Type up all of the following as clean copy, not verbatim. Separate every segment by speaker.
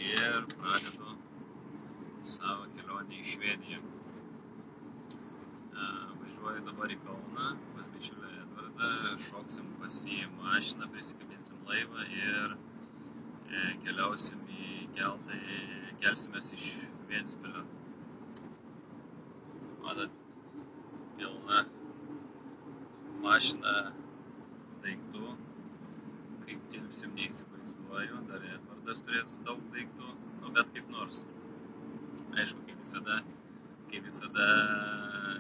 Speaker 1: ir pradedu savo kelionę į Švediją. Važiuoju dabar į Kauną, pas bičiulį Edvardą, šoksim pas jį mašiną, prisikabinsim laivą ir keliausim į keltą, kelsimės iš Ventspilio. Matot, pilna mašina daiktų, kaip tilpsim neįsivaizduoju, dar Edvardas turės daug daiktų, bet kaip nors. Aišku, kaip visada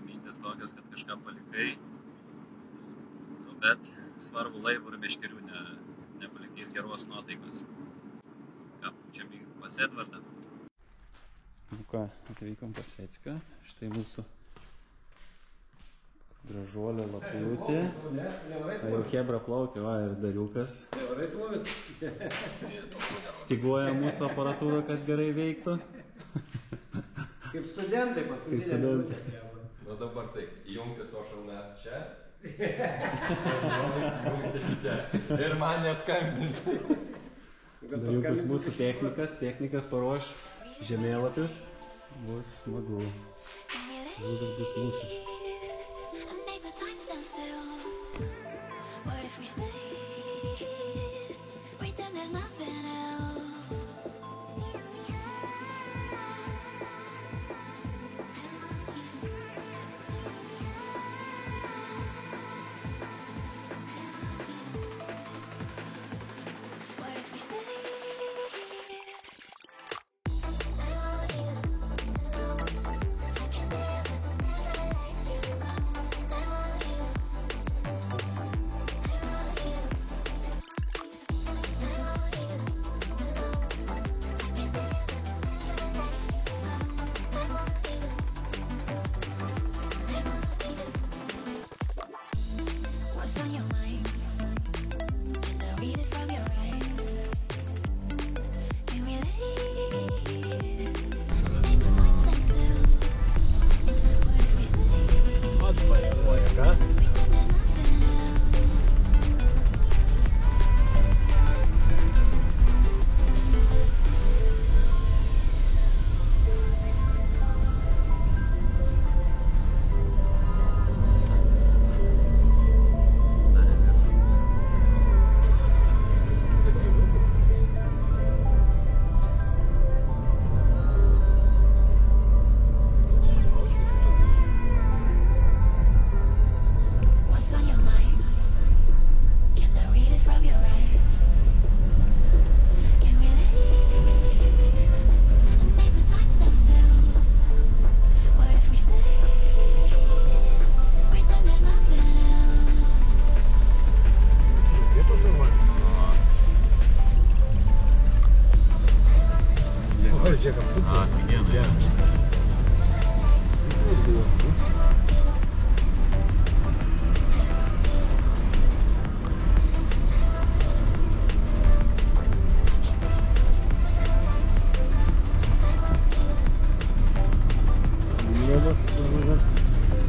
Speaker 1: mintis tokios, kad kažką palikai, bet svarbu laivų ir meškerių nepalikti ir geros nuotaikos. Ką, čia pas Edvardą?
Speaker 2: Nu ką, atvykom pas Ecką, štai mūsų gražuolė laputė. Jau Hebra plaukia, va, ir Dariukas. Styguoja mūsų aparatūrą, kad gerai veiktų.
Speaker 3: Kaip studentai paskutinė.
Speaker 4: Nu dabar taip, įjungti social net čia. Ir man neskambinti.
Speaker 2: Dariukas mūsų technikas paruoš žemėlapius. Bus smagu. Būdas bus mūsų.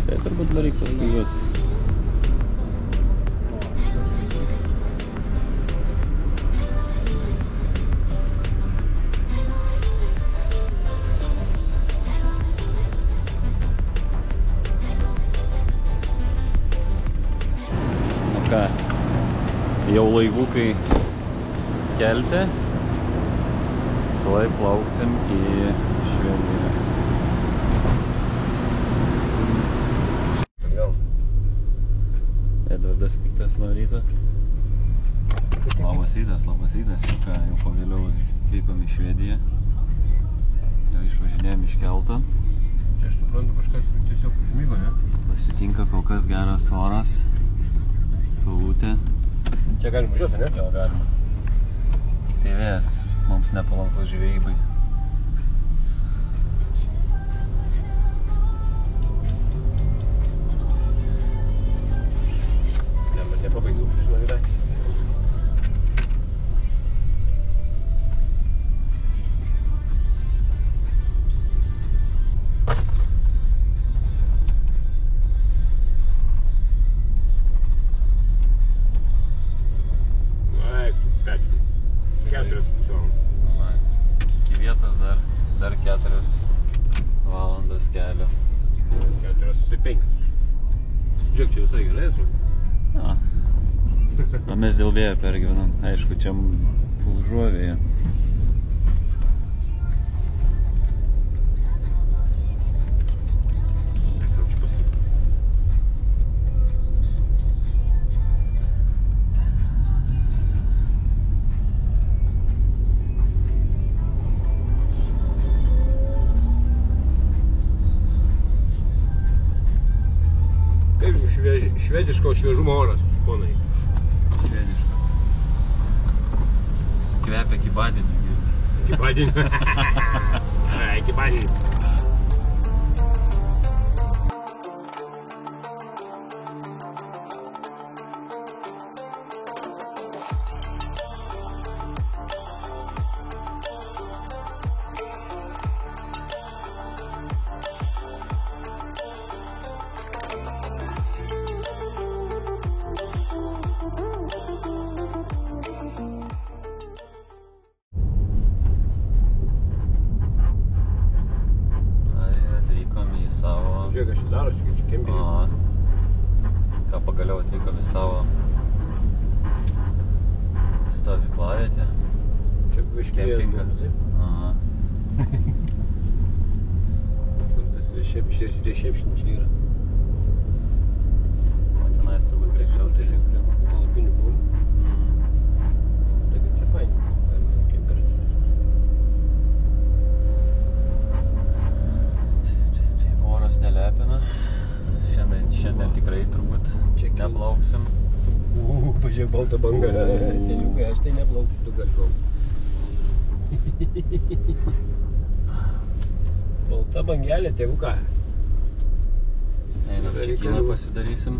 Speaker 2: Tai turbūt dar reikia paskaičiuoti. Nu ką, jau laivukai kelte, tuoj plauksim į Švediją. Edvardas piktas nuo ryto. Labas rytas. Jau ką, jau pavėliau atvykom į Švediją. Jau išvažinėjom iš kelto.
Speaker 4: Čia aš suprantu, kažkas tiesiog užmygo, ne?
Speaker 2: Pasitinka kol kas geras oras. Saulutė.
Speaker 4: Čia galim važiuoti, ne?
Speaker 2: Jo, galima. Tik tai vėjas mums nepalankus žvejybai.
Speaker 4: Nepabaigiau su navigacija.
Speaker 2: dar 4 valandas kelio.
Speaker 3: 4,5. Žiūrėk, čia visai gerai atrodo.
Speaker 2: O mes dėl vėjo pergyvenam. Aišku, čia užuovėje.
Speaker 3: Švediško šviežumo oras, ponai.
Speaker 2: Švediško. Kvepia kibadiniu.
Speaker 3: Kibadiniu. Kibadiniu. Žiūrėk, aš darosi, kaip čia kempinė.
Speaker 2: Ką pagaliau atvykom į savo stovyklavietę.
Speaker 3: Čia viškėjas buvo, taip? Kur tas riešėpšničiai yra?
Speaker 2: O tenais turbūt greičiausiai
Speaker 3: Žiūrėk, kokių palapinių buvo. Taigi čia fain.
Speaker 2: Oras nelepina. Šiandien tikrai turbūt neplauksim.
Speaker 3: Pažiūrėk, balta banga. Seniukai, aš tai neplauksiu, tu gali. Balta bangelė, tėvuką.
Speaker 2: Einam, čekiną pasidarysim.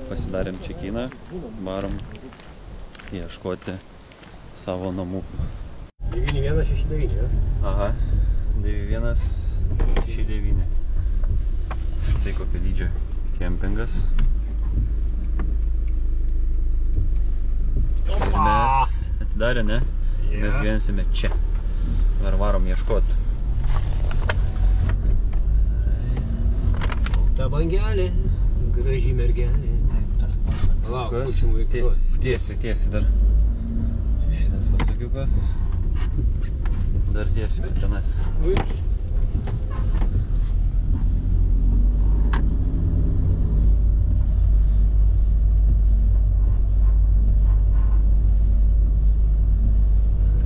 Speaker 2: Pasidarėm čekiną, varom ieškoti savo namų.
Speaker 3: 9169, ja?
Speaker 2: Aha, 9169. Štai kokio dydžio kempingas. Ir mes atidarė, ne? Mes gyvensime čia. Dar varom ieškoti.
Speaker 3: Ta bangelė, graži mergelė.
Speaker 2: Taip, tas pasakiukas. Tiesiai dar. Šitas pasakiukas. Dar tiesiai, bet tenas.
Speaker 3: Uips.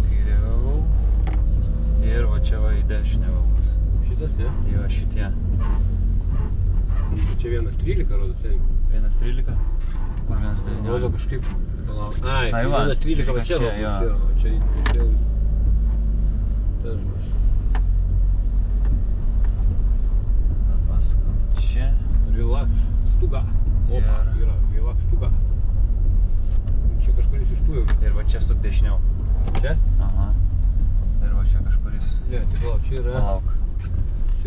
Speaker 2: Kairiau. Ir va čia va į dešinę valgas.
Speaker 3: Šitas, ne?
Speaker 2: Jo, šitie.
Speaker 3: Čia 1.13 rodo, seniai.
Speaker 2: 1.13? Kur 1.19?
Speaker 3: Rodo kažkaip. Palauk. Ai,
Speaker 2: Ai, va,
Speaker 3: 1.13 va čia
Speaker 2: čia,
Speaker 3: rodo.
Speaker 2: jo.
Speaker 3: Čia tas bus.
Speaker 2: Paskui čia.
Speaker 3: Relax stuga. Opa, yra relax stuga. Čia kažkuris iš tų jau.
Speaker 2: Ir va čia suk dešiniau.
Speaker 3: Čia?
Speaker 2: Aha. Ir va čia kažkuris.
Speaker 3: Ne, tai palauk, čia yra.
Speaker 2: Palauk.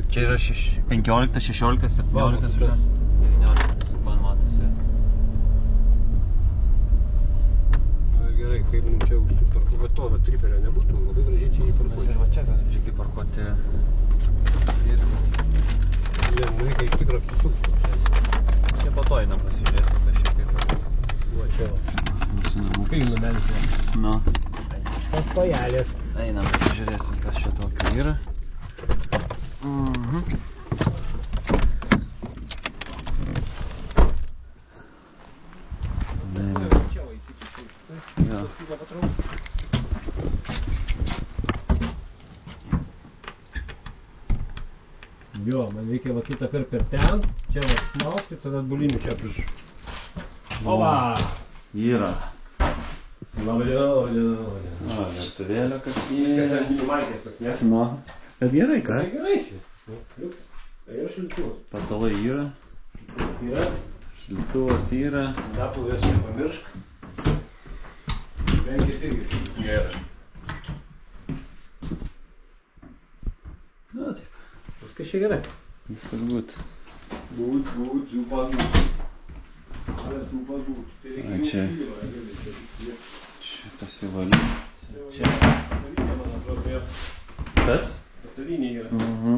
Speaker 2: Čia yra 15, 16, 17,
Speaker 3: Va,
Speaker 2: 19. Man matosi.
Speaker 3: Na gerai, kaip mums čia užsiparkuoti, va to, va triperio nebūtų, labai gražiai čia jį
Speaker 2: Mes
Speaker 3: parkuoti.
Speaker 2: ir va čia galim žygiai parkuoti. Ir
Speaker 3: Ne, reikia iš tikrųjų apsisukti.
Speaker 2: čia po to einam pasižiūrėsim, tai šiek tiek.
Speaker 3: Va čia va.
Speaker 2: Mūsų namų.
Speaker 3: Kaip namelis yra?
Speaker 2: Nu,
Speaker 3: Tas pajelės.
Speaker 2: einam pasižiūrėsim, kas čia tokio yra.
Speaker 3: Čia va įsikišiu.
Speaker 2: Jo.
Speaker 3: Jo, man reikia va kitą kartą per ten, čia va smaukti ir tada atbulinių čia prieš. Ova!
Speaker 2: Yra.
Speaker 3: Labai diena, labai diena, labai diena.
Speaker 2: O, virtuvėlė kas
Speaker 3: Viskas
Speaker 2: yra.
Speaker 3: ant minimalkės toks, ne?
Speaker 2: Nu, bet gerai, ką?
Speaker 3: Tai gerai čia. Liuks. Tai yra šiltuvas.
Speaker 2: Patalai yra,
Speaker 3: Yra.
Speaker 2: šiltuvas yra.
Speaker 3: Dapulės nepamiršk. Venkis irgi.
Speaker 2: Gerai. Na, taip,
Speaker 3: Viskas čia gerai.
Speaker 2: viskas būt.
Speaker 3: Būt, super. Alles
Speaker 2: A čia pasivaliu. Čia. Kas?
Speaker 3: Patalinė yra.
Speaker 2: Mhm.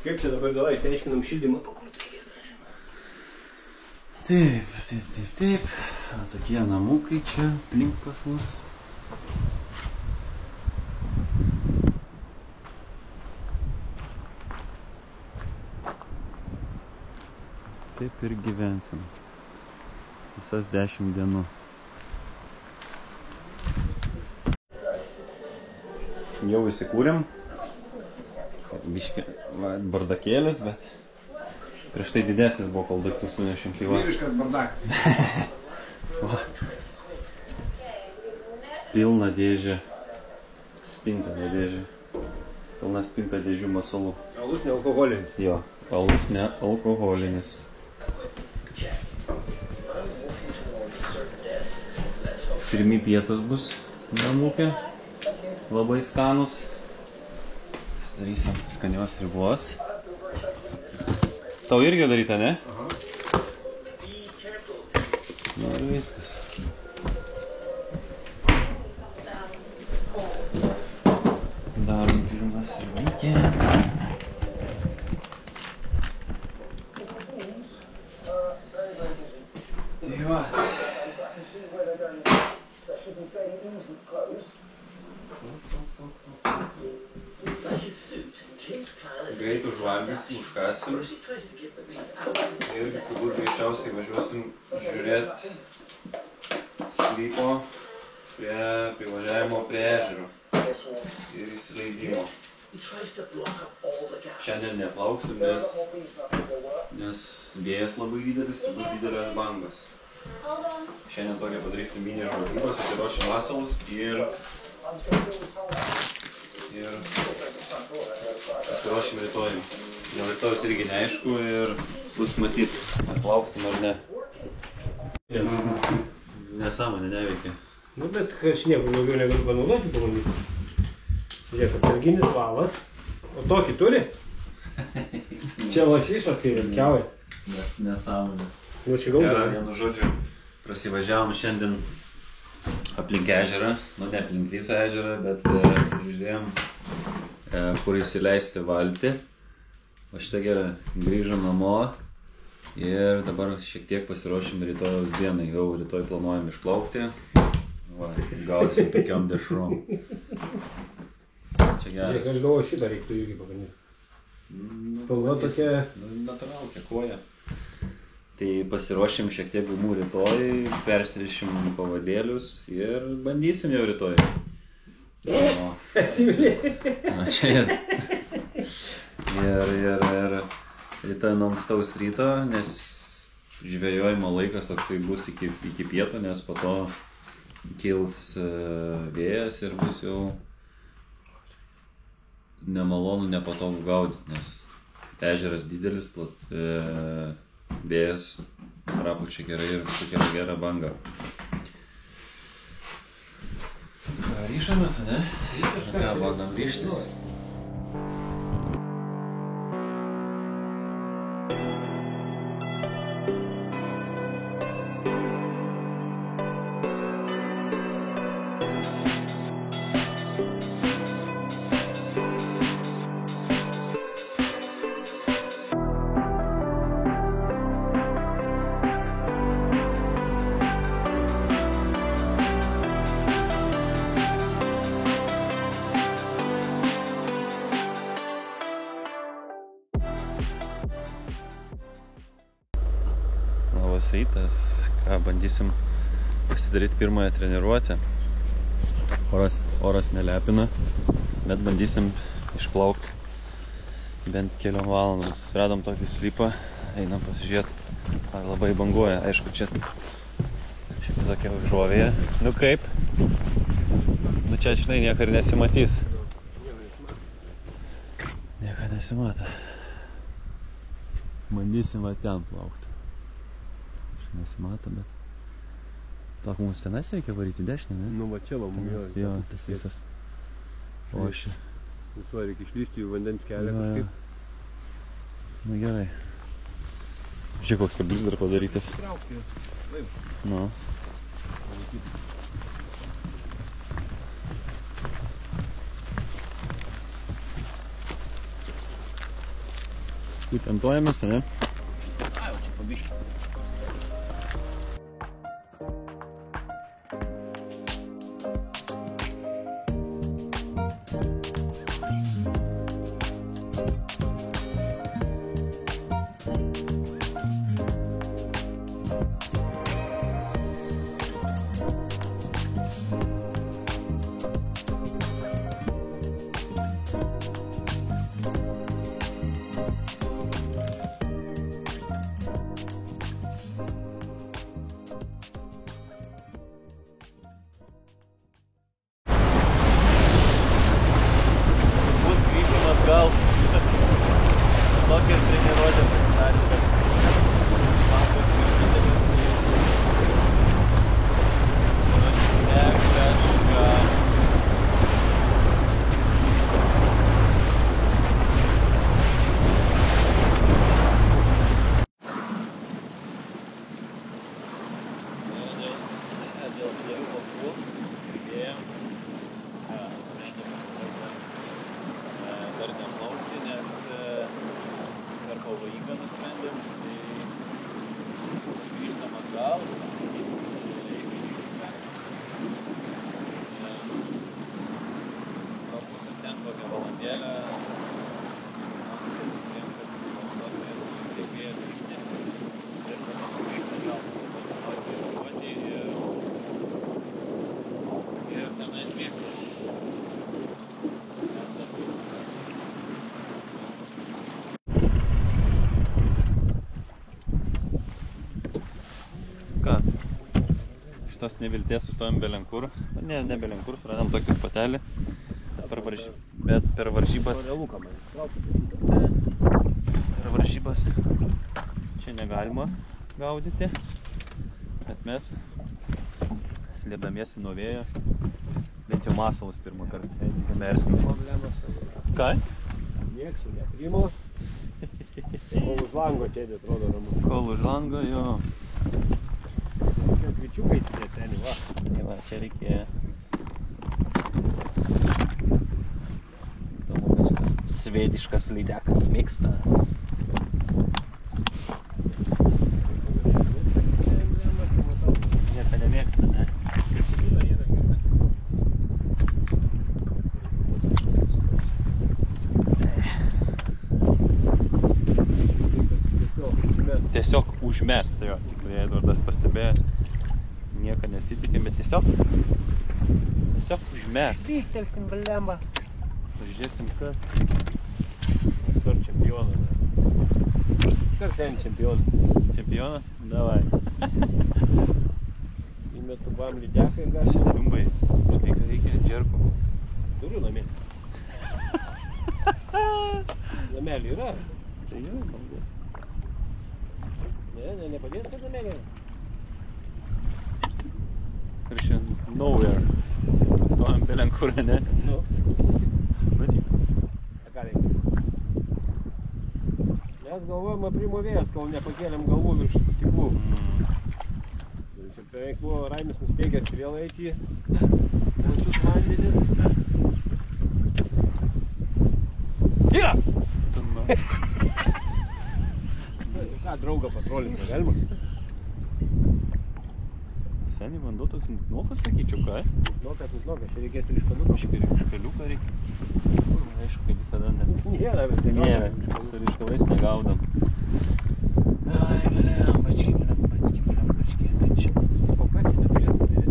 Speaker 3: Kaip čia dabar dalai, įsiaiškinam šildymą, po kur tai yra?
Speaker 2: Taip. Tokie namukai čia, link pas mus. Taip ir gyvensim. Visas 10 dienų. Jau įsikūrėm. Biškį bardakėlis, bet prieš tai didesnis buvo, kol daiktų sunešim.
Speaker 3: Vyriškas bardakas.
Speaker 2: Pilna dėžė. Spinta dėžė. Pilna spinta dėžių masalų.
Speaker 3: Alus nealkoholinis.
Speaker 2: Jo, alus nealkoholinis. Pirmi pietus bus namukė. Labai skanus. Darysim skanios sriubos. Tau irgi daryta, ne?
Speaker 3: Aha.
Speaker 2: Nu ir viskas. Darom pirmą sriubykę. Tai va. Greit užvalgysim, užkasim ir turbūt greičiausiai važiuosim žiūrėti sklypo prie privažiavimo prie ežero ir įsileidimo. Šiandien neplauksim, nes vėjas labai didelis, turbūt didelės bangos. Šiandien tokią padarysim mini žvalgybą, susiruošim masalus ir pasiruošim rytojui. Dėl rytojus irgi neaišku ir bus matyti, ar plauksim ar ne. Nesąmonė neveikia.
Speaker 3: Nu, bet aš niekur daugiau negaliu panaudoti, pamanyti. Žiūrėk, atsarginis valas. O tokį turi? Čia lašišas, kai vilkiauja.
Speaker 2: Nesąmonė.
Speaker 3: Nu, čia gauda.
Speaker 2: Vienu žodžiu, prasivažiavom šiandien aplink ežerą. Nu, ne aplink visą ežerą, bet žiūrėjom, kur įsileisti valtį. O šitą gerą grįžom namo ir dabar šiek tiek pasiruošim rytojaus dienai. Jau rytoj planuojam išplaukti. Va, gausim tokiom dešrom. Čia geras.
Speaker 3: Žiūrėk, aš galvoju, šitą reiktų irgi pabandyti. Spalva tokia...
Speaker 2: Natūral, čia koja. Tai pasiruošim šiek tiek gumų rytoj, perstrišim pavadėlius ir bandysim jau rytoj.
Speaker 3: Atsimylė.
Speaker 2: Čia ir rytoj nuo ankstaus ryto, nes žvejojimo laikas toksai bus iki pietų, nes po to kils vėjas ir bus jau nemalonu, nepatogu gaudyti, nes ežeras didelis, vėjas prapučia gerai ir sukelia gerą bangą. Ryšamės, ne? Ką bandom ryštis? Rytas, ką bandysim pasidaryti pirmąją treniruotę. Oras nelepina, bet bandysim išplaukti bent keliom valandom. Susiradom tokį slypą, einam pasižiūrėti, ar labai banguoja. Aišku, čia šiek tiek tokia užuovėje. Nu kaip? Nu čia, žinai, nieko ir nesimatys. Nieko nesimato. Bandysim va ten plaukti. Nesimato, bet... Tak, mums tenais reikia varyti dešinę, ne?
Speaker 3: Nu, va čia va, mums
Speaker 2: jo, tas visas. O aš...
Speaker 3: Tuo reikia išlysti į vandens kelią kažkaip.
Speaker 2: Nu gerai. Žiūrėk, koks kablis dar padarytas. Nu. Tentuojamės, ne?
Speaker 3: Ai, jau čia pabiškį.
Speaker 2: Gal tokia treniruotė pasidarė, bet bankas ir dar neplaukti, nes per pavojingą nusprendėm, tai grįžtam atgal, eisim į upę. Prabūsim ten kokią valandėlę, man sakykime, kad valandos turėtų šiek tiek vėjas vykti ir tada sugrįžtam gal, noriu važiuoti ir tenais vysti. Ką? Šitos nevilties sustojom belenkur. Ne belenkur, suradom tokį spotelį. Bet per varžybas... Per varžybas čia negalima gaudyti. Bet mes slėpdamiesi nuo vėjo. Bent jau masalus pirmą kartą mersim. Ką?
Speaker 3: Niekas neprimo. Kol už lango tėdė, atrodo ramu.
Speaker 2: Kol už lango, jo.
Speaker 3: Kvičiukai tie ten, va.
Speaker 2: Tai va, čia reikėjo. Įdomu, kad šitas svediškas lydekas mėgsta. Nieko nemėgsta, ne? Tiesiog užmest, jo, tikrai Edvardas pastebėjo, nieko nesitikėm, bet tiesiog užmest.
Speaker 3: Pystelsim blemba.
Speaker 2: Pažiūrėsim, kas.
Speaker 3: Kur čempionas? Kur sen čempionas?
Speaker 2: Čempioną? Davai.
Speaker 3: Įmetu bam lydeką ir gal
Speaker 2: Šiandien rumbai, štai ką reikia, džerkų.
Speaker 3: turiu namie. Namelį yra?
Speaker 2: Tai jau, galbūt.
Speaker 3: Nepadės, kad namelį yra?
Speaker 2: Ir šiandien nowhere. Stojam belenkur, ne?
Speaker 3: Nu.
Speaker 2: Matyk.
Speaker 3: Ką reikia? Mes galvojam aprimo vėjas, kol nepakėlėm galvų virš stiklų. Čia beveik buvo Raimis nusteigęs vėl eiti į plačius vandenis. Yra! Ką, draugą patrolinti, galima?
Speaker 2: Seniai vanduo toks nuknokas, sakyčiau, ką?
Speaker 3: Nuknokas, čia reikės ir iškaluką.
Speaker 2: Iškaliuką reikia. Aišku, kad visada ne.
Speaker 3: Nėra, bet tai
Speaker 2: Nėra, su iškalais negaudam. Ai, blembački. Kaip čia?
Speaker 3: O ką čia neturėtų turėti?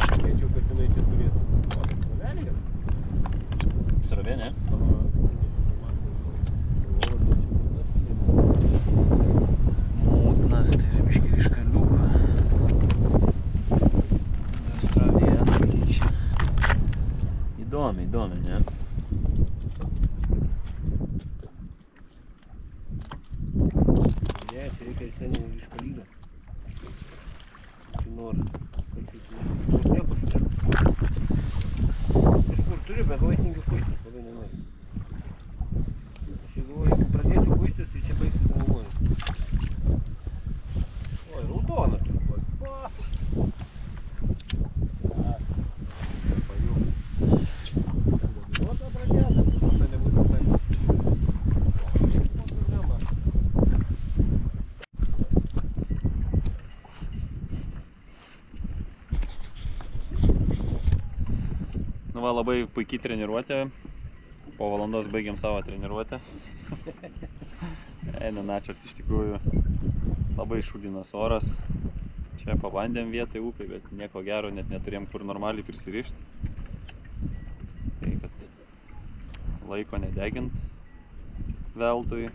Speaker 3: Skaičiau, kad jinai čia turėtų. O, tai srovelė yra?
Speaker 2: Srovė, ne? Mūtnas, tai yra biškį iškaliuką. Dar srovė, tai čia. Įdomi, ne?
Speaker 3: Ne, čia reikia seniai iškalydą. Čia nori. Niekur čia. Kažkur turiu, bet vaistingių kuistis.
Speaker 2: Yra labai puikiai treniruotė. Po valandos baigiam savo treniruotę. Eina načart, iš tikrųjų labai šūdinas oras. Čia pabandėm vietoj upė, bet nieko gero, net neturėjom kur normaliai prisirišti. Tai kad laiko nedegint veltui.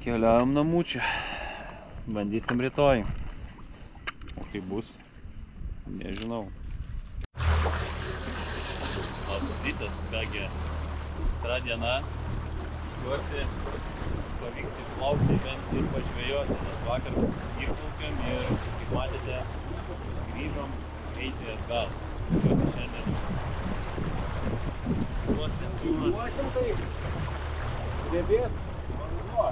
Speaker 2: Keliaujam namų čia. Bandysim rytoj. O kaip bus, nežinau. Labas rytas, kągi. Antra diena. Tikiuosi pavyks išplaukti bent ir pažvejoti, nes vakar išplaukėm ir, kaip matėte, grįžom eiti atgal. Tikiuosi šiandien uosim jūras.
Speaker 3: Uosim tai drebės vanduo.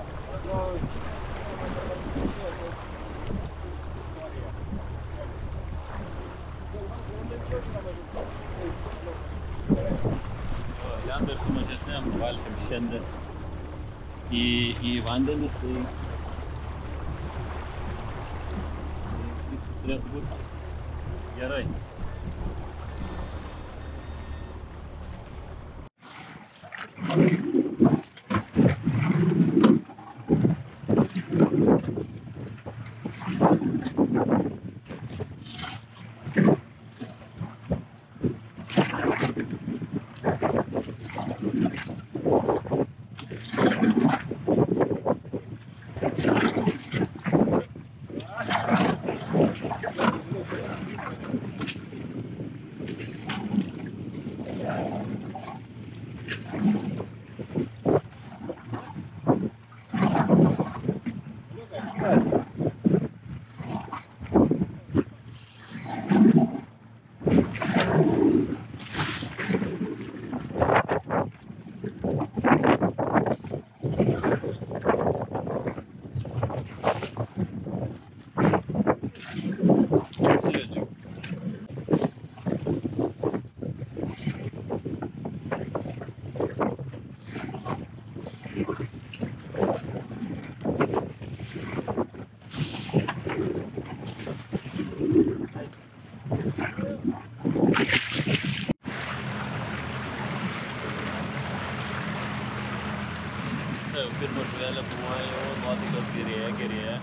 Speaker 2: Lenda ir su mažesniam valtim šiandien į vandenis, tai turėtų būti gerai. Pirma žuvelė buvo jau nuotaikos gerėja.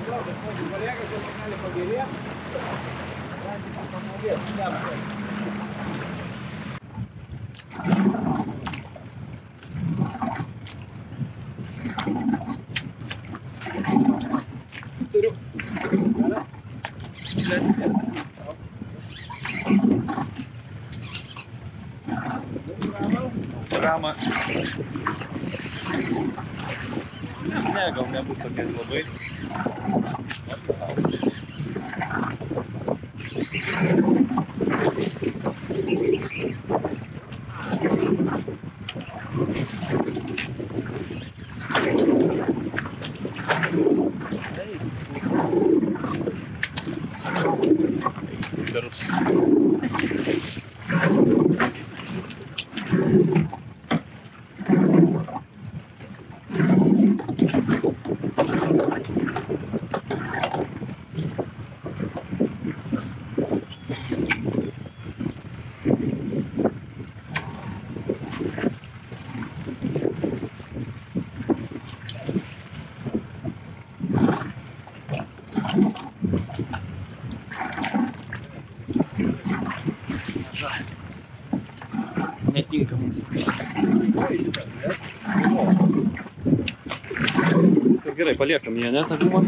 Speaker 3: Kolegas jau gali pagerėti. Turiu.
Speaker 2: Rama. Ne, gal nebus tokiais labai. Netinka mums. Gerai, paliekam jie, ne, tą gumą.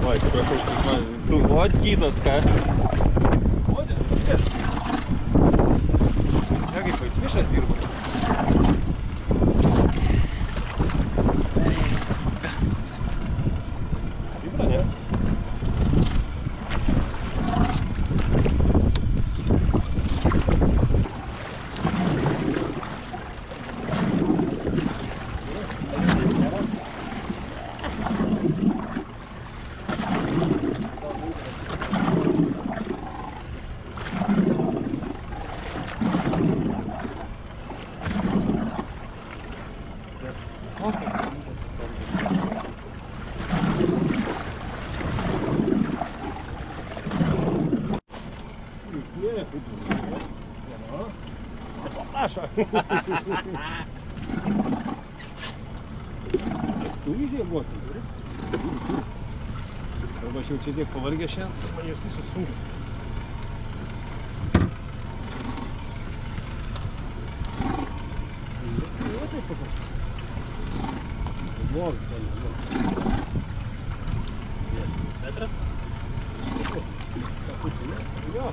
Speaker 3: Oi, prašau,
Speaker 2: Tu, o gydas ką?
Speaker 3: Ja, kaip Whitefišas dirba. Vibra, ne? Aša. Turi žiemoti, turi? Arba aš jau čia tiek pavargęs šiandien, man jos visos sunkios.
Speaker 2: Metras?
Speaker 3: Jo.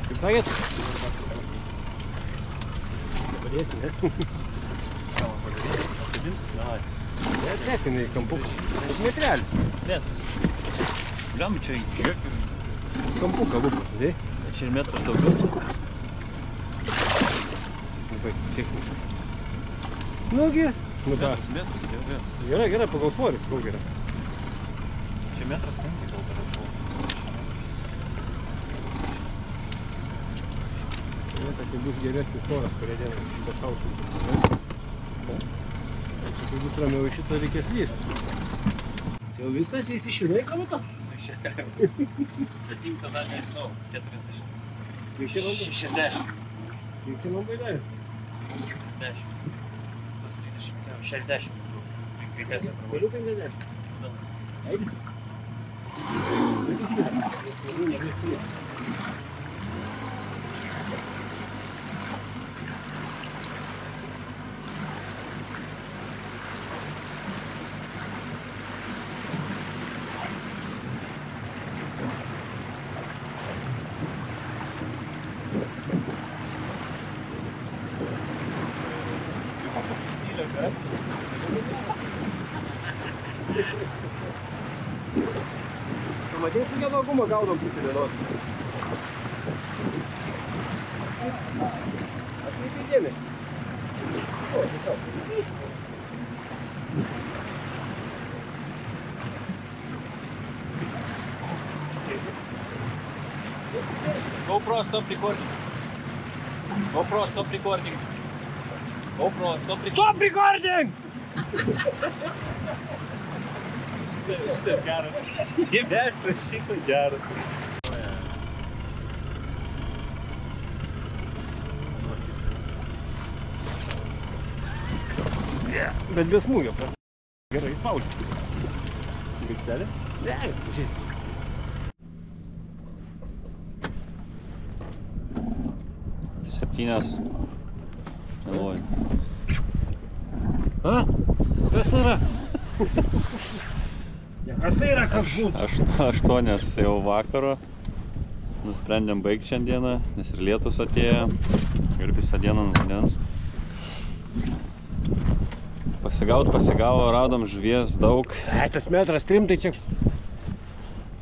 Speaker 3: Kaip sakėt? Nepadėsi, ne?
Speaker 2: Ką man padaryti? Apkabinti? Davai.
Speaker 3: Ne, tretinai kampuką. Metrelis.
Speaker 2: Metras. Gam čia žiūrėk.
Speaker 3: Kampuką lupas, tai?
Speaker 2: Čia ir metras daugiau.
Speaker 3: Labai techniškai. Nugi. Nu ką?
Speaker 2: Metras, gerai.
Speaker 3: Gerai, gerai, pagal svorį, sakau gerai.
Speaker 2: Čia metras 5 gal parašau.
Speaker 3: Tai bus geresnis oras, kurie dieną šitą šausų. Tai bus ramiau šitą reikės lysti. Jau viskas įsišinai kamuto?
Speaker 2: Bet jim tada nežinau, 40.
Speaker 3: Kiek čia man
Speaker 2: 60.
Speaker 3: Kiek čia man baidai?
Speaker 2: 10. Tas 30, 60. Reikės nepravai.
Speaker 3: Galiu 50. Eik. Pamatysi, kiek daugumą gaudom pusę dienos. Atkreipi dėmesį. O, tiesiog.
Speaker 2: GoPro, stop recording. GoPro, stop recording. GoPro, stop recording.
Speaker 3: Stop recording!
Speaker 2: Šitas geras. Įmės, šitas geras.
Speaker 3: Bet be smūgio. Gerai, spaudžiu.
Speaker 2: Gaikštelė?
Speaker 3: Ne, žiūrės.
Speaker 2: Septynios. Galvoju.
Speaker 3: A? Kas yra? Kas yra, kas būtų?
Speaker 2: 8 jau vakaro. Nusprendėm baigti šiandieną, nes ir lietus atėjo. Ir visą dieną ant vandens. Pasigavo, radom žuvies daug.
Speaker 3: Tas metras 3, tai čia.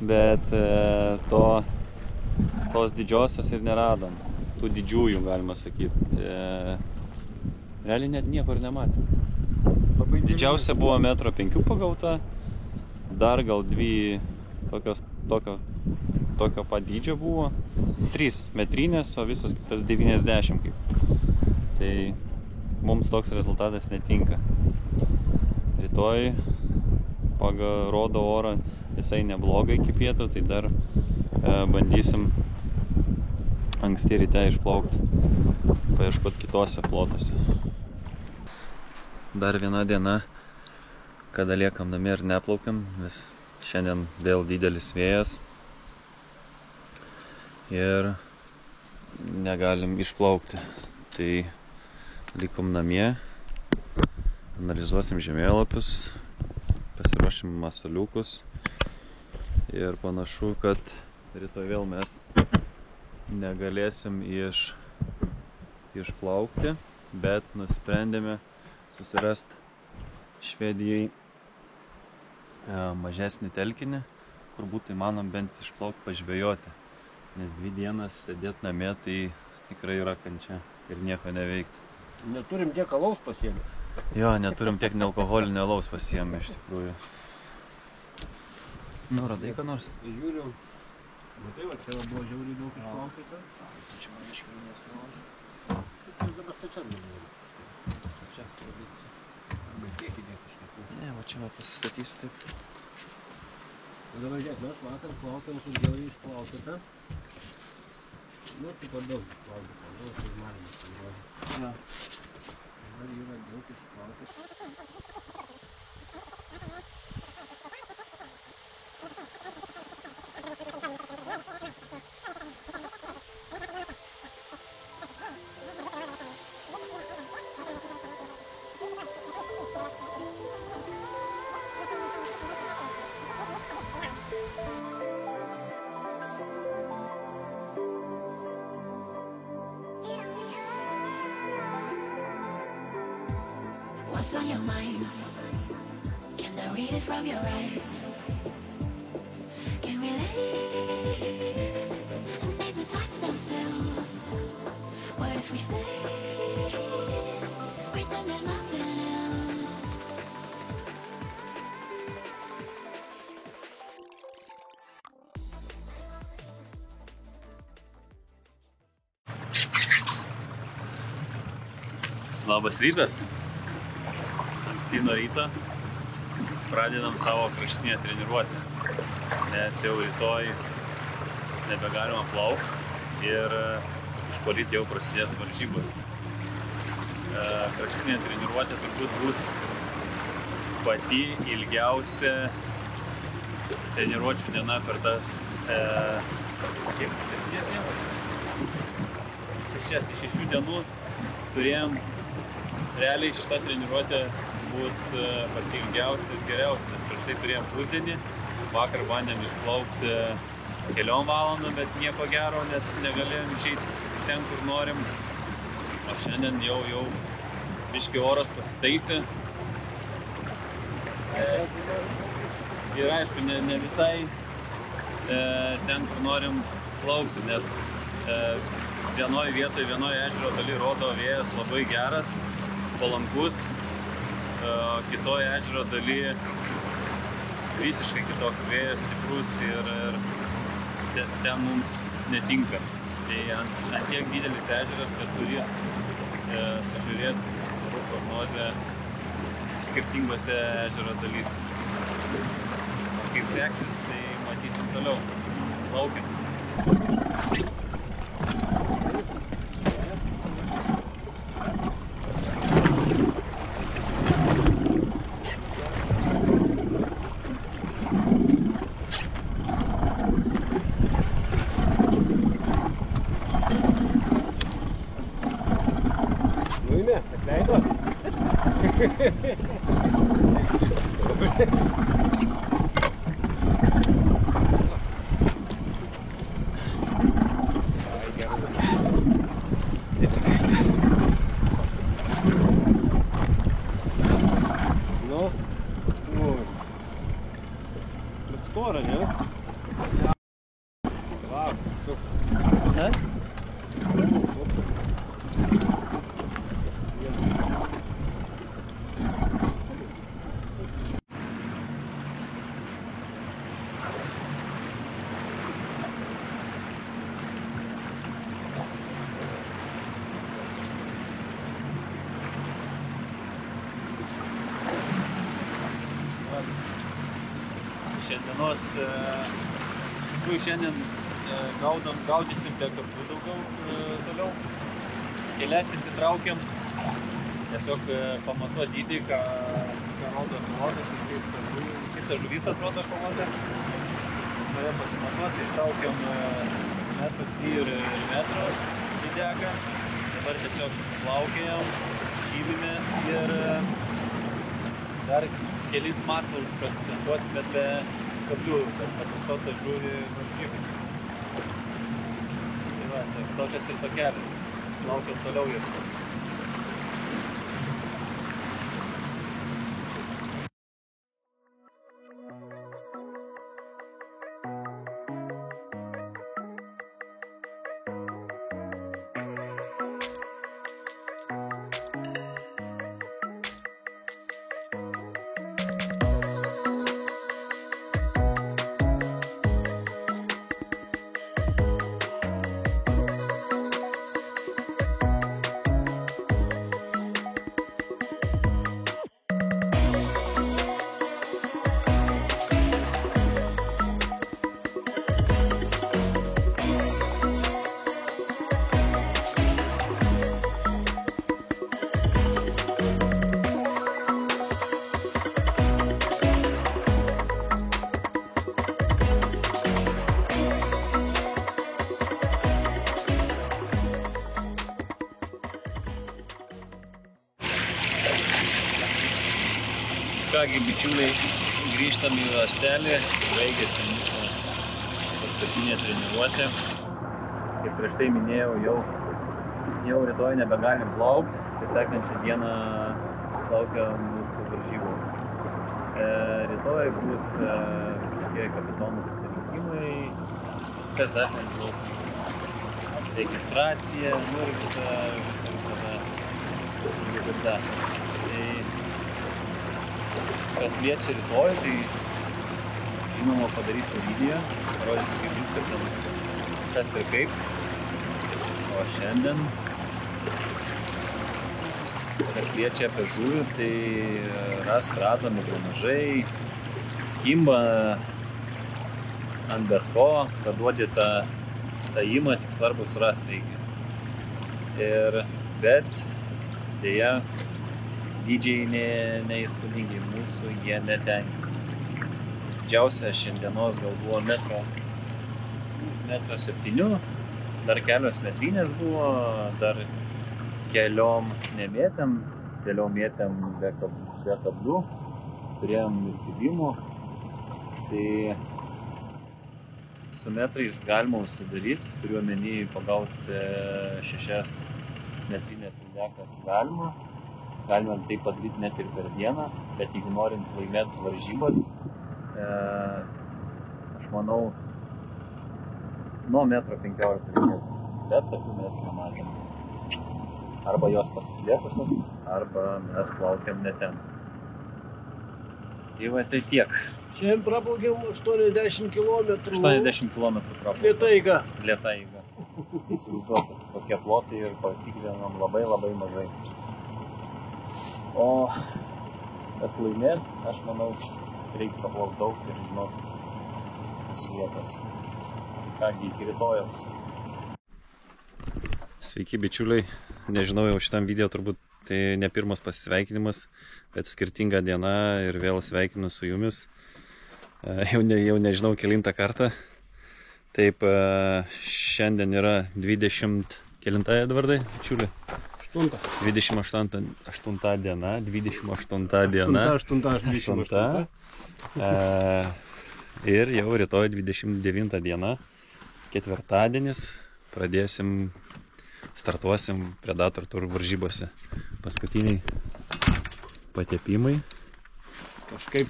Speaker 2: Bet tos didžiosios ir neradom. Tų didžiųjų, galima sakyti. Realiai net niekur nematėm. Didžiausia buvo 1,5 m pagauta. Dar gal 2 tokio pat dydžio buvo. 3 metrinės, o visos kitas 90 kaip. Tai mums toks rezultatas netinka. Rytoj pagal rodo orą visai neblogai iki pietų, tai dar bandysim anksti ryte išplaukti, paieškoti kitose plotose. Dar viena diena, kada liekam namie ir neplaukiam, vis šiandien vėl didelis vėjas ir negalim išplaukti. Tai likom namie Analizuosim žemėlapius, pasiruošim masaliukus ir panašu, kad rytoj vėl mes negalėsim išplaukti, bet nusprendėme susirasti Švedijai mažesnį telkinį, kur būtų įmanom bent išplaukti pažvejoti, nes 2 dienas sėdėti namie tai tikrai yra kančia ir nieko neveikti.
Speaker 3: Neturim tiek alaus pasiėmę.
Speaker 2: Jo, neturim tiek nealkoholinio alaus pasiėmę iš tikrųjų. Nu, radai ką nors?
Speaker 3: Žiūriu. Matai, va, čia buvo žiauriai daug išplaukta. Čia man iškėlinės nuožė. Tai dabar čia nebuvo. Čia pradėsiu. Arba tiek įdėti kažkaip.
Speaker 2: Ne, va čia va pasistatysiu taip.
Speaker 3: Dabar žiūrėk, mes vakar plaukėm su žiauriai išplaukta. Nu, taip pat daug išplaukta. Nu, tai manimas.
Speaker 2: Ja.
Speaker 3: Dabar yra daug išplaukta.
Speaker 5: What's on your mind? Can I read it from your eyes? Can we live and make the time stand still? What if we stay? Pretend there's nothing else.
Speaker 1: Labas rytas. Ankstyvą rytą pradedam savo kraštinę treniruotę, nes jau rytoj nebegalima plaukti ir iš poryt jau prasidės varžybos. Kraštinė treniruotė turbūt bus pati ilgiausia treniruočių diena per tas 6 dienų turėjom. Realiai šita treniruotė bus pati ilgiausia ir geriausia, nes prieš tai turėjom pusdienį. Vakar bandėm išplaukti 4 valandų, bet nieko gero, nes negalėjom išeiti ten, kur norim. O šiandien jau biški oras pasitaisė. Ir aišku, ne visai ten, kur norim plaukti, nes vienoje vietoje, vienoje ežero daly rodo vėjas labai geras, palankus, kitoje ežero daly visiškai kitoks vėjas, stiprus ir ten mums netinka. Tai ant tiek didelis ežeras, kad turi sužiūrėti orų prognozę skirtingose ežero dalyse. Kaip seksis, tai matysim toliau. Laukiam.
Speaker 3: Nuime, atleido? Ну, вот. Тут стора, не? Ладно, все.
Speaker 1: Да? Šiandienos, šiandien gaudysim be kartų daugiau toliau. Kelias įsitraukiam, tiesiog pamatuoti dydį, ką rodo pilotas ir kaip kita žuvis atrodo pamatuoti. Norėjau pasimatuoti, įtraukiam 1,2 ir metro lydegą. Dabar tiesiog plaukiam, žymimės ir
Speaker 2: Dar kelis masalus pasitestuosime be kablių, bet patusotą žuvį varžybų. Tai va, tai tokias ir tokelis. Laukiam toliau ieškoti. Kągi, bičiuliai, grįžtam į lastelį, baigėsi mūsų paskutinė treniruotė. Kaip prieš tai minėjau, jau rytoj nebegalim plaukti, tai sekančią dieną laukia mūsų varžybos. Rytoj bus visokie kapitonų susirinkimai, kas dar nežinau, registracija, nu ir visada. Kas liečia rytoj, tai žinoma padarysiu video, parodysiu kaip viskas ten, kas ir kaip. O šiandien, kas liečia apie žuvį, tai radom ir mažai, kimba ant bet ko, kad duodi tą imą, tik svarbu surasti reikia. Bet dėja, dydžiai neįspūdingi, mūsų jie netenkina. Didžiausia šiandienos gal buvo 1,7 m, dar kelios metrinės buvo, dar keliom nemėtėm, keliom mėtėm be kablių, turėjom ir kibimų. Tai su metrais galima užsidaryti, turiu omeny pagauti 6 metrinės lydekas galima. Galime tai padaryti net ir per dieną, bet jeigu norint laimėti varžybas, aš manau, nuo 1,15 m, bet tokių mes nematėm. Arba jos pasislėpusios, arba mes plaukiam ne ten. Tai va, tai tiek.
Speaker 3: Šiandien praplaukiam 80 km.
Speaker 2: 80 km praplaukiam.
Speaker 3: Lėta eiga.
Speaker 2: Lėta eiga. Įsivaizduokit, kokie plotai ir patikrinam labai mažai. O kad laimėt, aš manau, reikia praplaukti daug ir žinoti, kas vietas. Kągi, iki rytojaus. Sveiki, bičiuliai. Nežinau, jau šitam video turbūt tai ne pirmas pasisveikinimas, bet skirtinga diena ir vėl sveikinu su jumis. Jau nežinau kelintą kartą. Taip, šiandien yra 20... Kelintą, Edvardai, bičiuliai? 28 diena, 28 diena.
Speaker 3: 8.
Speaker 2: Ir jau rytoj 29 diena, ketvirtadienis, startuosim Predator Tour varžybose. Paskutiniai patepimai.
Speaker 3: Kažkaip.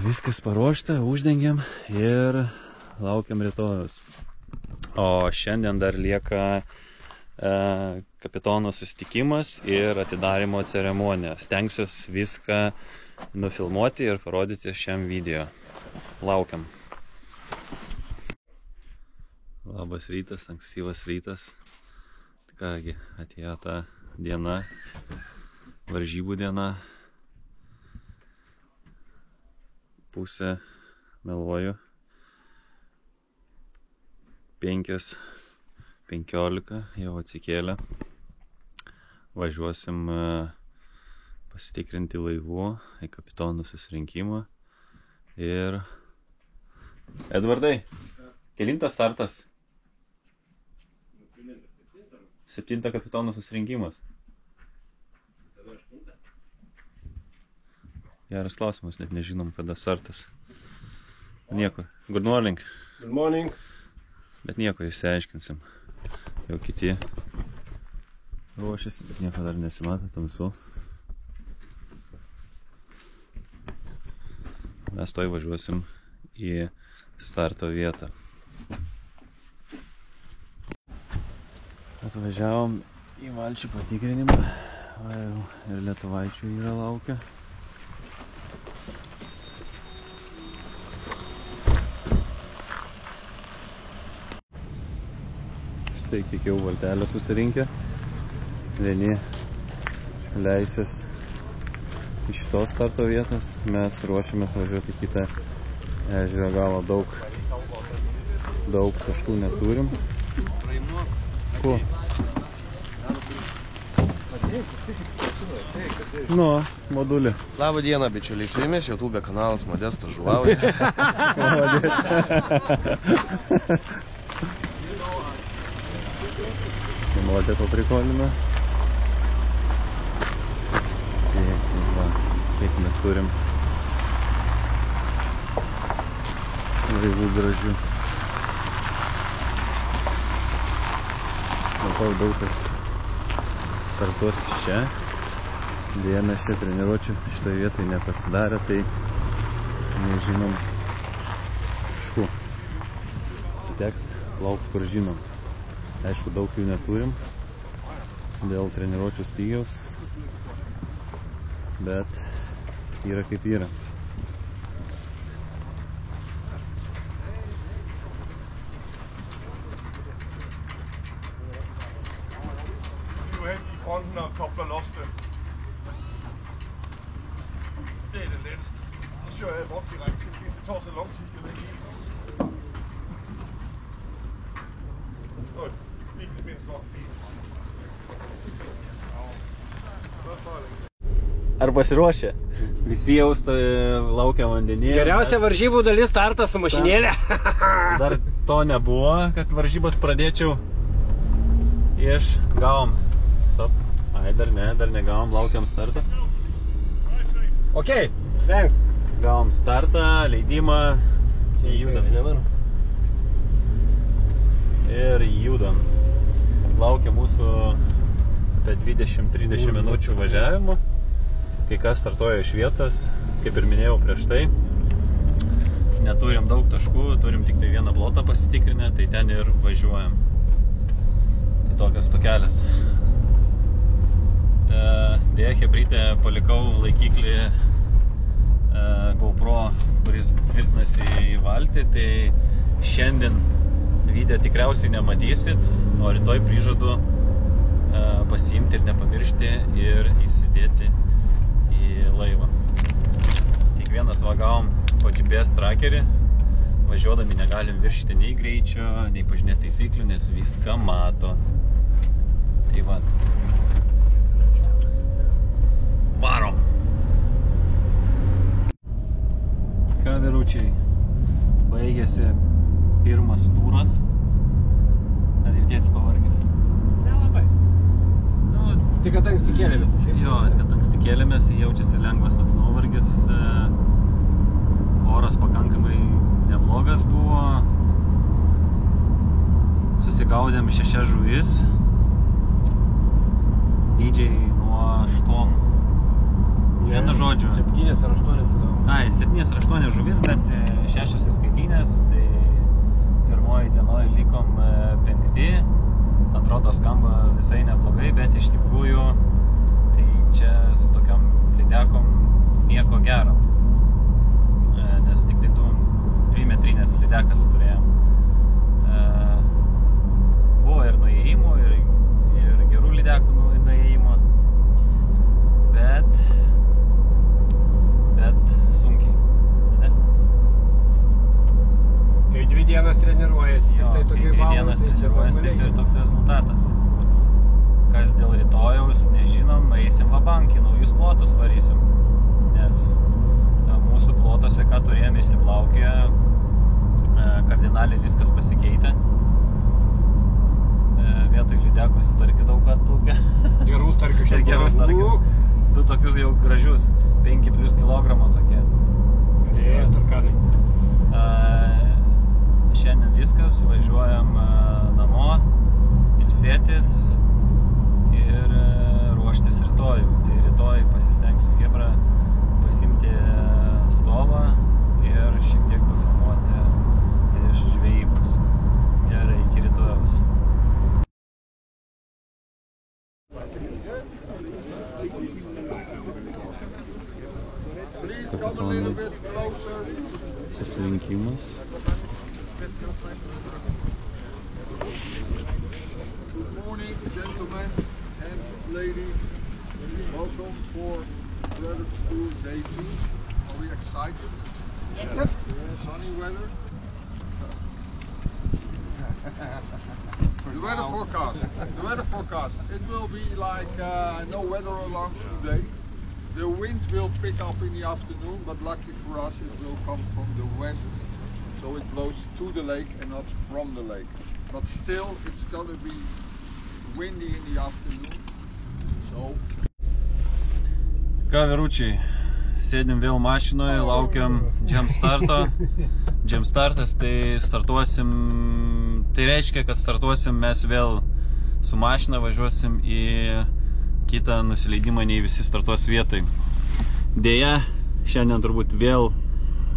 Speaker 2: Viskas paruošta, uždengiam ir laukiam rytojus. O šiandien dar lieka kapitono susitikimas ir atidarimo ceremonija. Stengsiuos viską nufilmuoti ir parodyti šiam video. Laukiam. Labas rytas, ankstyvas rytas. Kągi, atėjo ta diena, varžybų diena. Pusę meluoju. 5:15 jau atsikėlė. Važiuosim pasitikrinti laivų į kapitonų susirinkimą. Ir... Edvardai, kelintas startas? 7 kapitonų susirinkimas. Geras klausimas, net nežinom, kada startas. Nieko. Good morning.
Speaker 3: Good morning.
Speaker 2: Bet nieko išsiaiškinsim. Jau kiti ruošiasi, bet nieko dar nesimato, tamsu. Mes toj važiuosim į starto vietą. Atvažiavom į valčių patikrinimą. Ir lietuvaičių yra laukia. Štai kiek jau valtelę susirinkę. Vieni leisis iš šitos starto vietos. Mes ruošiamės važiuoti į kitą ežero galą. Daug taškų neturim. Ko? Nu, modulį.
Speaker 4: Labą dieną, bičiuliai, su jumis YouTube kanalas Modestas Žuvauja.
Speaker 2: Modė paprikolina. Kiek mes turim laivų gražių. Matau daug kas startuos iš čia. Deja, mes čia treniruočių šitoje vietoje nepasidarė, tai nežinom kažku. Teks laukti, kur žinom. Aišku, daug jų neturim dėl treniruočių stygiaus, bet yra kaip yra.
Speaker 6: I fronten og kobler loftet. Det er det letteste. Så kører jeg bort direkte. Det tager så lang tid, det er helt. Oj, ikke mindst nok.
Speaker 2: Ar pasiruošę? Visi jau laukia vandenyje.
Speaker 3: Geriausia varžybų dalis startas su mašinėlė.
Speaker 2: Dar to nebuvo, kad varžybas pradėčiau. Gavom. Stop. Ai, dar negavom, laukiam startą.
Speaker 3: Ok, thanks.
Speaker 2: Gavom startą, leidimą. Judam. Ir judam. Laukia mūsų apie 20-30 minučių važiavimo. Kai kas startuoja iš vietos, kaip ir minėjau prieš tai. Neturim daug taškų, turim tik tai vieną plotą pasitikrinę, tai ten ir važiuojam. Tai tokias tokelis. Dėja, hebrytė palikau laikiklį GoPro, kuris tvirtinasi į valtį, tai šiandien video tikriausiai nematysit, o rytoj prižadu pasiimti ir nepamiršti ir įsidėti į laivą. Tik vienas vagavom po GPS trackerį, važiuodami negalim viršyti nei greičio, nei pažinėti taisyklių, nes viską mato. Tai va. Varom! Ką, vyručiai, baigėsi pirmas turas. Ar jautiesi pavargęs?
Speaker 3: Nelabai. Nu, tik kad anksti kėlėmės.
Speaker 2: Jo, kad anksti kėlėmės, jaučiasi lengvas toks nuovargis. Oras pakankamai neblogas buvo. Susigaudėm 6 žuvis. Dydžiai nuo 8. Vienu žodžiu.
Speaker 3: 7 ar 8 sugavau.
Speaker 2: Ai, 7 ar 8 žuvis, bet 6 įskaitinės. Tai pirmoji dienoje likom 5. Atrodo, skamba visai neblogai, bet iš tikrųjų tai čia su tokiom lydekom nieko gero. Nes tik tai 2 metrinės lydekas turėjom. Buvo ir nuėjimų, ir gerų lydekų nuėjimų, bet sunkiai. Ne?
Speaker 3: Kai 2 dienas treniruojasi,
Speaker 2: Jo,
Speaker 3: tai
Speaker 2: kai
Speaker 3: tokiai
Speaker 2: 2 dienas treniruojasi, tai ir toks rezultatas. Kas dėl rytojaus, nežinom, eisim vabank, į naujus plotus varysim. Nes mūsų plotose, ką turėjome išsiplaukė, kardinaliai viskas pasikeitė. Vietoj lydekų starkių daug atplaukia.
Speaker 3: Gerų starkių
Speaker 2: Ir gerų starkių. 2 tokius jau gražius
Speaker 1: 5+ kilogramo tokie.
Speaker 3: Vėjas tarkanai.
Speaker 1: Šiandien viskas, važiuojam namo, ilsėtis ir ruoštis rytojų. Tai rytoj pasistengsiu Hebrą pasimti stovą ir šiek tiek pafilmuoti iš žvejybos. Gerai, iki rytojaus.
Speaker 6: Please come a little bit closer.
Speaker 2: Susirinkimas.
Speaker 6: Good morning, gentlemen and ladies. Welcome for Credit School Day 2. Are we excited? Yep. Sunny weather. The weather forecast. The weather forecast. It will be like no weather alarm today. The wind will pick up in the afternoon, but lucky for us, it will come from the west. So it blows to the lake and not from the lake. But still, it's gonna be windy in the afternoon. So.
Speaker 1: Ką, vyručiai, sėdim vėl mašinoje, laukiam jumpstarto. Jumpstartas, tai startuosim, tai reiškia, kad startuosim mes vėl su mašina, važiuosim į kitą nusileidimą, nei visi startuos vietai. Deja, šiandien turbūt vėl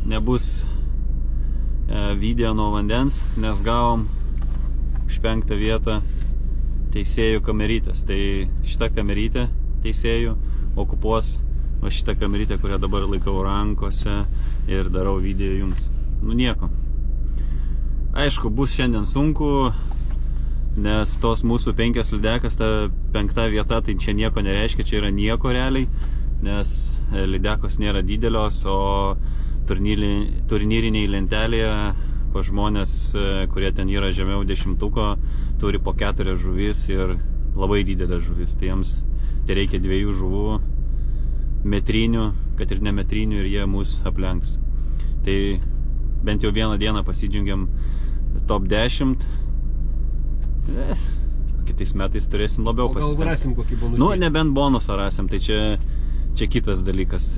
Speaker 1: nebus video nuo vandens, nes gavom už 5. vietą teisėjų kamerytės. Tai šitą kamerytę teisėjų okupuos va šitą kamerytę, kurią dabar laikau rankose ir darau video jums. Nu nieko. Aišku, bus šiandien sunku, nes tos mūsų 5 lydekas, ta 5. vieta, tai čia nieko nereiškia, čia yra nieko realiai, nes lydekos nėra didelios, o turnyriniai lentelėje pa žmonės, kurie ten yra žemiau 10-tuko, turi po 4 žuvis ir labai didelė žuvis. Tai jiems tai reikia 2 žuvų, metrinių, kad ir ne metrinių, ir jie mus aplenks. Tai bent jau vieną dieną pasidžiungiam top 10. Kitais metais turėsim labiau pasistengti.
Speaker 3: O gal rasim kokį bonusą?
Speaker 1: Nu, nebent bonusą rasim, tai čia kitas dalykas.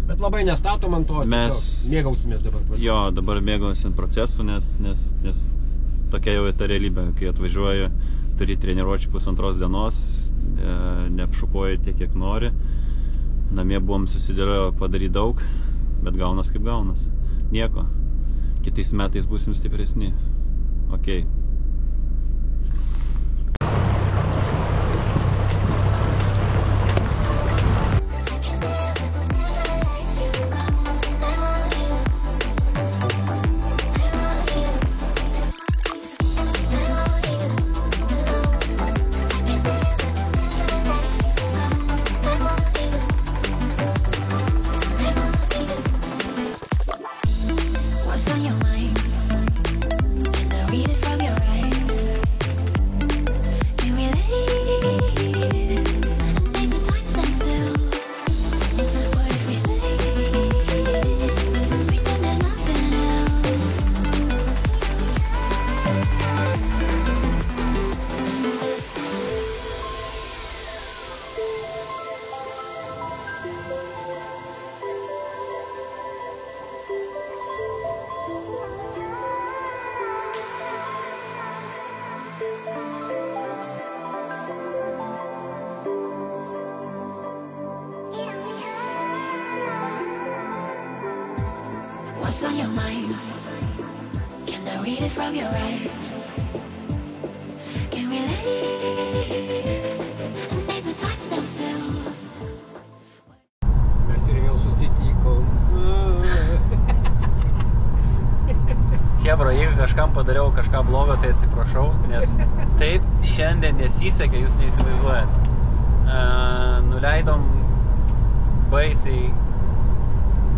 Speaker 3: Bet labai nestatom ant to, mėgausimės dabar procesu.
Speaker 1: Jo, dabar mėgausim procesu, nes tokia jau ta realybė, kai atvažiuoju, turi treniruočių 1,5 dienos, neapšukuoji tiek, kiek nori. Namie buvom susidėlioję padaryti daug, bet gaunas kaip gaunas. Nieko. Kitais metais būsim stipresni. Ok.
Speaker 5: What's on your mind? Can I read it from your eyes? Can we lay and make the time stand still? What if we stay? Pretend there's nothing What's on your mind? Can I read it from your eyes? Can we lay and make the time stand still?
Speaker 3: Mes ir vėl susitikom.
Speaker 1: Hebra, jeigu kažkam padariau kažką blogo, tai atsiprašau, nes taip šiandien nesisekė, jūs neįsivaizduojat. Nuleidom baisiai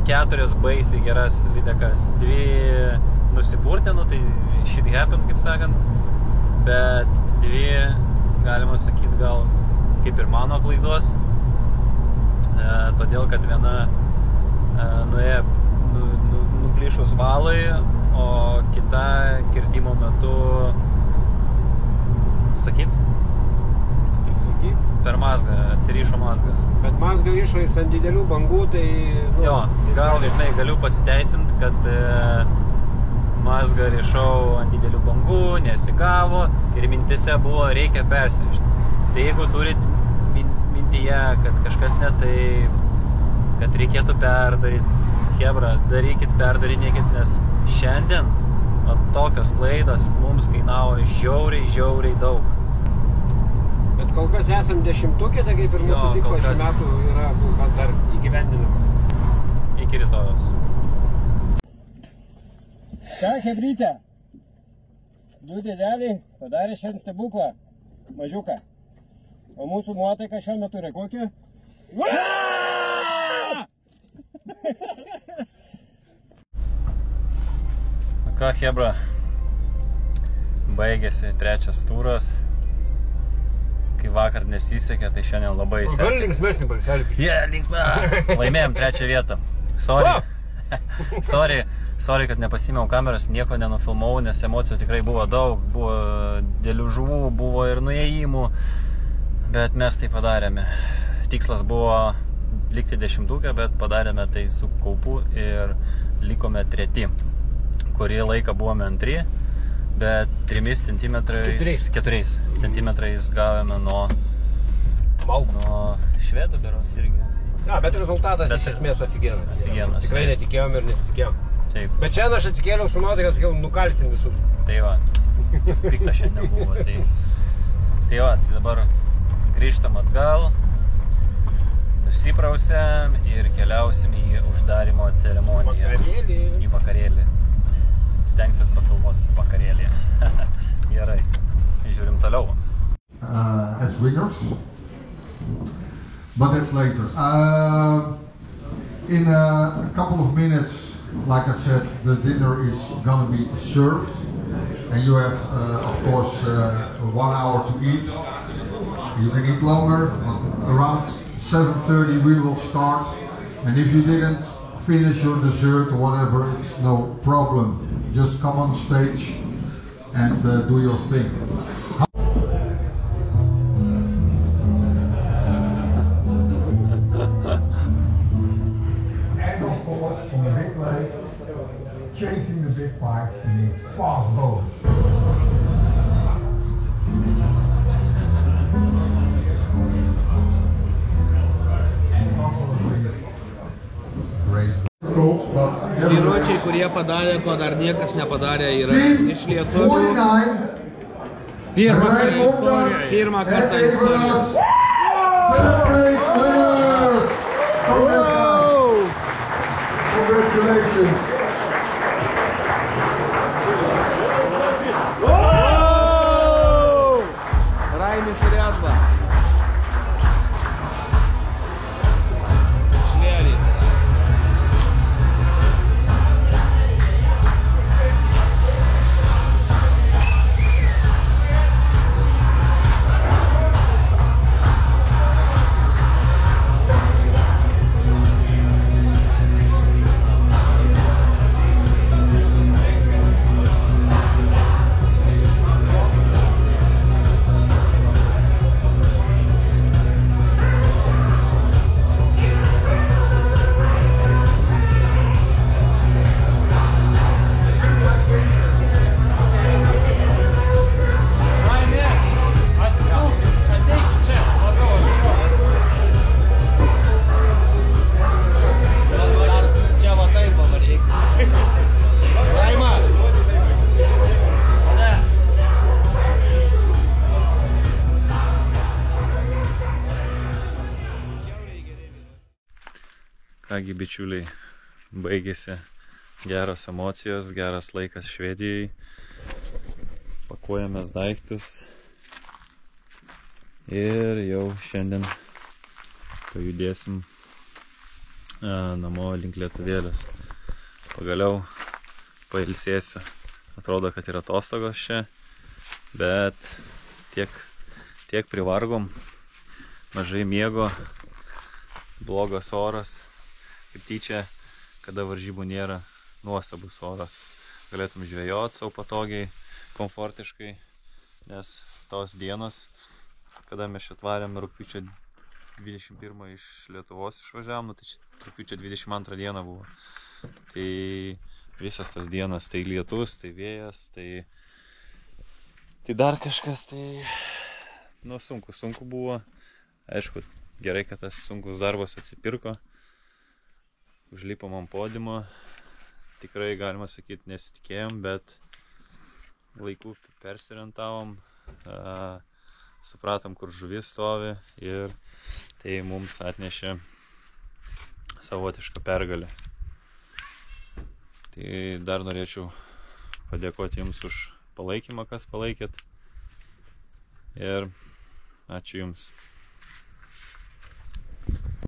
Speaker 1: 4 baisiai geras lydekas, 2 nusipurtė, nu tai shit happen, kaip sakant, bet 2, galima sakyti, gal kaip ir mano klaidos, todėl, kad viena nuėjo nuplyšus valui, o kita kirtimo metu, sakyt?
Speaker 3: Tai sakyk.
Speaker 2: per mazgą, atsiryšo mazgas.
Speaker 3: Bet mazgą ryšo jis ant didelių bangų, tai... Nu,
Speaker 2: Jo, gal, žinai, galiu pasiteisinti, kad mazgą ryšau ant didelių bangų, nesigavo ir mintise buvo reikia persirišti. Tai jeigu turit mintyje, kad kažkas ne taip, kad reikėtų perdaryti, hebra, darykit, perdarinėkit, nes šiandien tokios klaidos mums kainavo žiauriai daug.
Speaker 3: Bet kol kas esam 10-ukė, tai kaip ir mūsų tikslas šių metų yra kol kas dar įgyvendinamas.
Speaker 2: Iki rytojos.
Speaker 3: Ką, hebrytė? Du dėdeliai padarė šiandien stebuklą, mažiuką. O mūsų nuotaika šiuo metu yra kokia?
Speaker 2: Ką, hebra, baigėsi trečias turas. Kai vakar nesisekė, tai šiandien labai sekėsi.
Speaker 3: Gal linksmesnį balselį?
Speaker 2: Linksmė! Laimėjom trečią vietą. Sorry, kad nepasimėjau kameras, nieko nenufilmavau, nes emocijų tikrai buvo daug. Buvo dėlių žuvų, buvo ir nuėjimų, bet mes tai padarėme. Tikslas buvo likti 10-ukę, bet padarėme tai su kaupu ir likome 3. Kurį laiką buvome 2, bet 4 centimetrais gavome nuo švedų beros irgi.
Speaker 3: Ja, bet rezultatas iš esmės aфиgenas. Tikrai netikėjom ir nesitikėjom.
Speaker 2: Taip.
Speaker 3: Bet šiandien aš atsikėliau su nuotaika, sakiau, nukalsim visus.
Speaker 2: Tai va, pikta šiandien buvo. Tai va, tai dabar grįžtam atgal, nusiprausiam ir keliausim į uždarimo ceremoniją. Į vakarėlį. Stengsiuos pafilmuoti vakarėlį. Gerai, žiūrim toliau.
Speaker 6: As winners, but that's later. In a couple of minutes, like I said, the dinner is gonna be served, and you have, of course, 1 hour to eat. You can eat longer, but around 7:30 we will start, and if you didn't finish your dessert or whatever, it's no problem. Just come on stage and do your thing. And of course, on the big lake, chasing the big pike in a fast boat. Great.
Speaker 3: Vyručiai, kurie padarė, ko dar niekas nepadarė, yra iš lietuvių. Pirmą kartą istorijos.
Speaker 6: Congratulations.
Speaker 3: Raimis Redba. Švėlis.
Speaker 2: Kągi, bičiuliai, baigėsi geros emocijos, geras laikas Švedijai. Pakuojamės daiktus ir jau šiandien pajudėsim namo link Lietuvėlės. Pagaliau pailsėsiu. Atrodo, kad yra atostogos čia, bet tiek privargom, mažai miego, blogas oras. Kaip tyčia, kada varžybų nėra, nuostabus oras. Galėtum žvejoti savo patogiai, komfortiškai, nes tos dienos kada mes čia atvarėm rugpjūčio 21 iš Lietuvos išvažiavom, tai rugpjūčio 22 dieną buvo. Tai visas tas dienas, tai lietus, tai vėjas, tai dar kažkas, tai sunku buvo. Aišku, gerai, kad tas sunkus darbas atsipirko. Užlipom ant podiumo. Tikrai, galima sakyti, nesitikėjom, bet laiku persirientavom, supratom, kur žuvis stovi ir tai mums atnešė savotišką pergalę. Tai dar norėčiau padėkoti jums už palaikymą, kas palaikėt. Ir ačiū jums.